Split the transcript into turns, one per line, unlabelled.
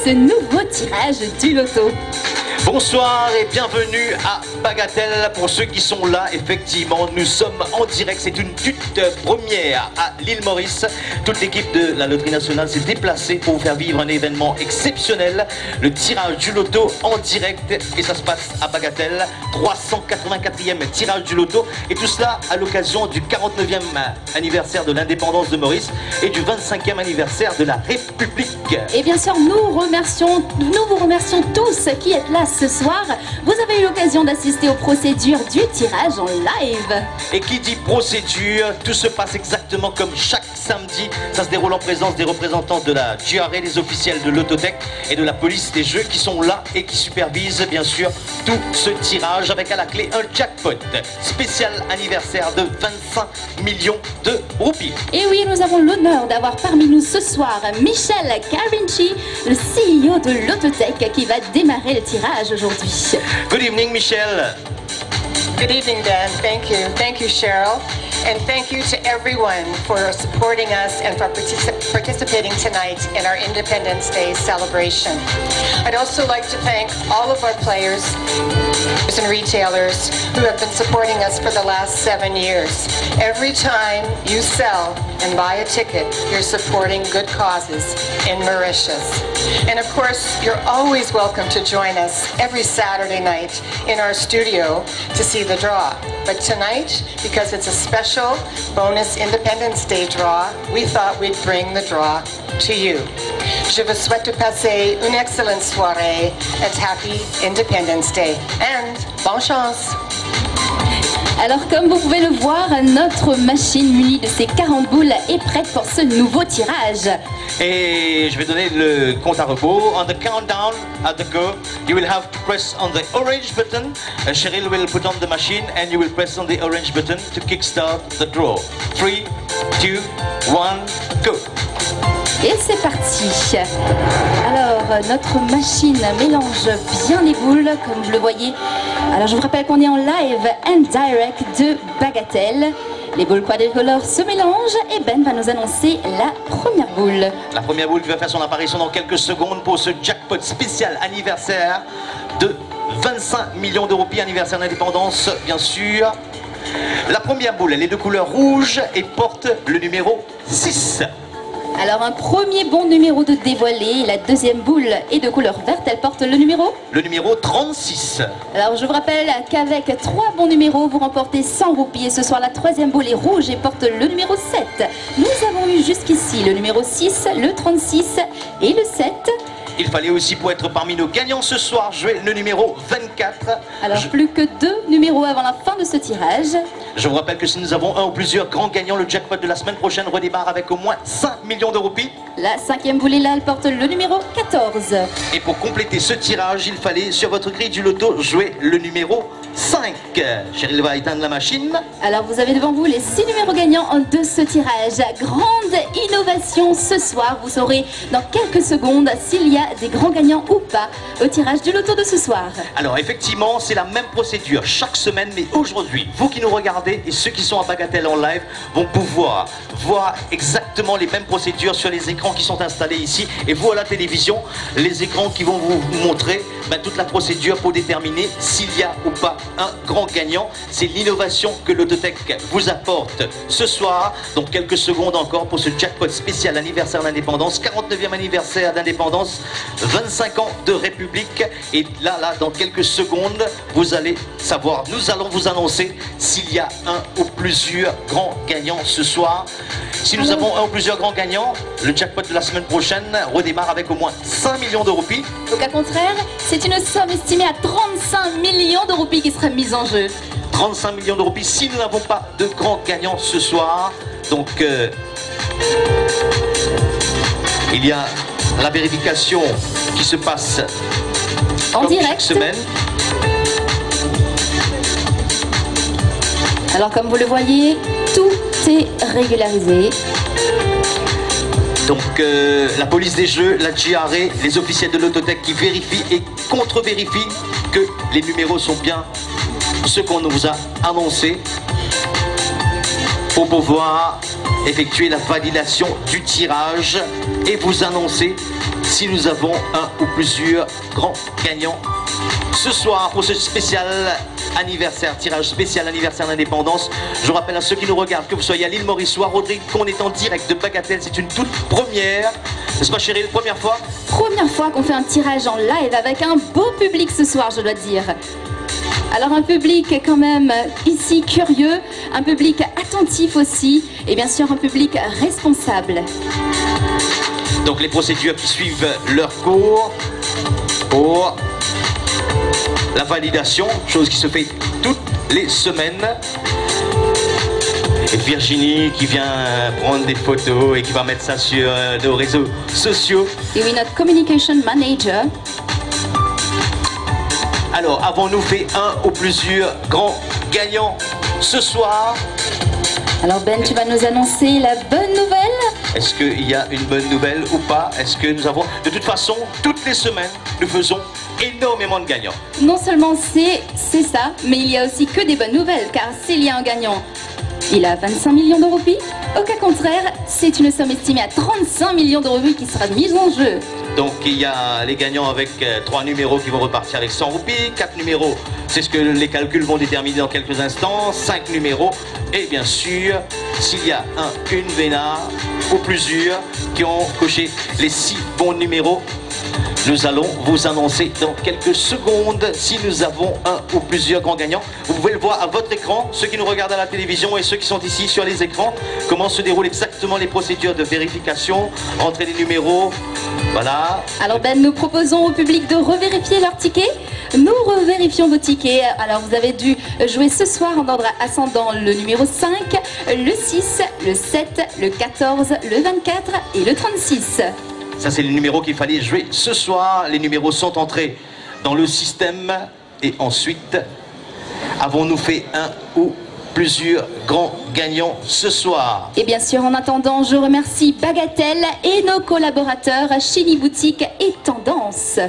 ce nouveau tirage du loto.
Bonsoir et bienvenue à Bagatelle. Pour ceux qui sont là, effectivement, nous sommes en direct. C'est une toute première à l'île Maurice. Toute l'équipe de la Loterie Nationale s'est déplacée pour vous faire vivre un événement exceptionnel. Le tirage du loto en direct. Et ça se passe à Bagatelle. 384e tirage du loto. Et tout cela à l'occasion du 49e anniversaire de l'indépendance de Maurice et du 25e anniversaire de la République.
Et bien sûr, nous vous remercions tous qui êtes là ce soir. Vous avez eu l'occasion d'assister aux procédures du tirage en live.
Et qui dit procédure, tout se passe exactement comme chaque samedi. Ça se déroule en présence des représentants de la GRA, des officiels de l'Autotech et de la police des jeux qui sont là et qui supervisent bien sûr tout ce tirage avec à la clé un jackpot spécial anniversaire de 25 millions de roupies.
Et oui, nous avons l'honneur d'avoir parmi nous ce soir Michel Carinci, le CEO de l'Autotech qui va démarrer le tirage aujourd'hui.
Good evening, Michel.
Good evening, Dan. Thank you, Cheryl. And thank you to everyone for supporting us and for participating tonight in our Independence Day celebration. I'd also like to thank all of our players and retailers who have been supporting us for the last 7 years. Every time you sell and buy a ticket, you're supporting good causes in Mauritius. And of course, you're always welcome to join us every Saturday night in our studio to see the draw. But tonight, because it's a special bonus Independence Day draw, we thought we'd bring the draw to you. Je vous souhaite de passer une excellente soirée and happy Independence Day. And bonne chance!
Alors comme vous pouvez le voir, notre machine munie de ces 40 boules est prête pour ce nouveau tirage.
Et je vais donner le compte à rebours. On the countdown at the go, you will have to press on the orange button. Cheryl will put on the machine and you will press on the orange button to kickstart the draw. 3, 2, 1, go!
Et c'est parti. Alors, notre machine mélange bien les boules, comme vous le voyez. Alors, je vous rappelle qu'on est en live and direct de Bagatelle. Les boules quadricolores se mélangent et Ben va nous annoncer la première boule.
La première boule qui va faire son apparition dans quelques secondes pour ce jackpot spécial anniversaire de 25 millions de roupies, anniversaire d'indépendance, bien sûr. La première boule, elle est de couleur rouge et porte le numéro 6.
Alors un premier bon numéro de dévoilé, la deuxième boule est de couleur verte, elle porte le numéro ?
Le numéro 36.
Alors je vous rappelle qu'avec 3 bons numéros, vous remportez 100 roupies et ce soir la troisième boule est rouge et porte le numéro 7. Nous avons eu jusqu'ici le numéro 6, le 36 et le 7.
Il fallait aussi, pour être parmi nos gagnants ce soir, jouer le numéro 24.
Alors plus que 2 numéros avant la fin de ce tirage.
Je vous rappelle que si nous avons un ou plusieurs grands gagnants, le jackpot de la semaine prochaine redémarre avec au moins 5 millions de roupies.
La cinquième boule est là, elle porte le numéro 14.
Et pour compléter ce tirage, il fallait sur votre grille du loto jouer le numéro 5. Cheryl va éteindre la machine.
Alors vous avez devant vous les 6 numéros gagnants de ce tirage. Grande innovation ce soir, vous saurez dans quelques secondes s'il y a des grands gagnants ou pas au tirage du loto de ce soir.
Alors effectivement, c'est la même procédure chaque semaine, mais aujourd'hui, vous qui nous regardez et ceux qui sont à Bagatelle en live vont pouvoir voir exactement les mêmes procédures sur les écrans qui sont installés ici. Et vous à la télévision, les écrans qui vont vous montrer toute la procédure pour déterminer s'il y a ou pas un grand gagnant. C'est l'innovation que l'Autotech vous apporte ce soir. Donc quelques secondes encore pour ce jackpot spécial anniversaire d'indépendance, 49e anniversaire d'indépendance, 25 ans de République. Et là, dans quelques secondes, vous allez savoir, nous allons vous annoncer s'il y a un ou plusieurs grands gagnants ce soir. Si nous avons un ou plusieurs grands gagnants, le jackpot de la semaine prochaine redémarre avec au moins 5 millions de roupies.
Donc à contraire, c'est une somme estimée à 35 millions de roupies qui sera mise en jeu.
35 millions de roupies si nous n'avons pas de grands gagnants ce soir. Donc il y a la vérification qui se passe
en direct
chaque semaine.
Alors comme vous le voyez, tout est régularisé.
Donc la police des jeux, la GRA, les officiels de l'Autotech qui vérifient et contre-vérifient que les numéros sont bien ceux qu'on nous a annoncés pour pouvoir effectuer la validation du tirage et vous annoncer si nous avons un ou plusieurs grands gagnants ce soir pour ce spécial anniversaire, tirage spécial anniversaire d'indépendance. Je rappelle à ceux qui nous regardent que vous soyez à l'île Maurice ou à Rodrigue qu'on est en direct de Bagatelle. C'est une toute première, n'est-ce pas chérie, première fois?
Première fois qu'on fait un tirage en live avec un beau public ce soir, je dois dire. Alors un public quand même ici curieux, un public attentif aussi et bien sûr un public responsable.
Donc les procédures qui suivent leur cours pour la validation, chose qui se fait toutes les semaines. Et Virginie qui vient prendre des photos et qui va mettre ça sur nos réseaux sociaux.
Et oui, notre communication manager.
Alors, avons-nous fait un ou plusieurs grands gagnants ce soir?
Alors Ben, tu vas nous annoncer la bonne nouvelle?
Est-ce qu'il y a une bonne nouvelle ou pas? Est-ce que nous avons... De toute façon, toutes les semaines, nous faisons énormément de gagnants.
Non seulement c'est ça, mais il y a aussi que des bonnes nouvelles, car s'il y a un gagnant, il a 25 millions de roupies. Au cas contraire, c'est une somme estimée à 35 millions de roupies qui sera mise en jeu.
Donc il y a les gagnants avec 3 numéros qui vont repartir avec 100 roupies, 4 numéros, c'est ce que les calculs vont déterminer dans quelques instants, 5 numéros, et bien sûr, s'il y a une vénard ou plusieurs qui ont coché les 6 bons numéros, nous allons vous annoncer dans quelques secondes si nous avons un ou plusieurs grands gagnants. Vous pouvez le voir à votre écran, ceux qui nous regardent à la télévision et ceux qui sont ici sur les écrans, comment se déroulent exactement les procédures de vérification, entrer les numéros, voilà.
Alors Ben, nous proposons au public de revérifier leurs tickets. Nous revérifions vos tickets. Alors vous avez dû jouer ce soir en ordre ascendant le numéro 5, le 6, le 7, le 14, le 24 et le 36.
Ça, c'est les numéros qu'il fallait jouer ce soir. Les numéros sont entrés dans le système. Et ensuite, avons-nous fait un ou plusieurs grands gagnants ce soir?
Et bien sûr, en attendant, je remercie Bagatelle et nos collaborateurs Chili Boutique et Tendance.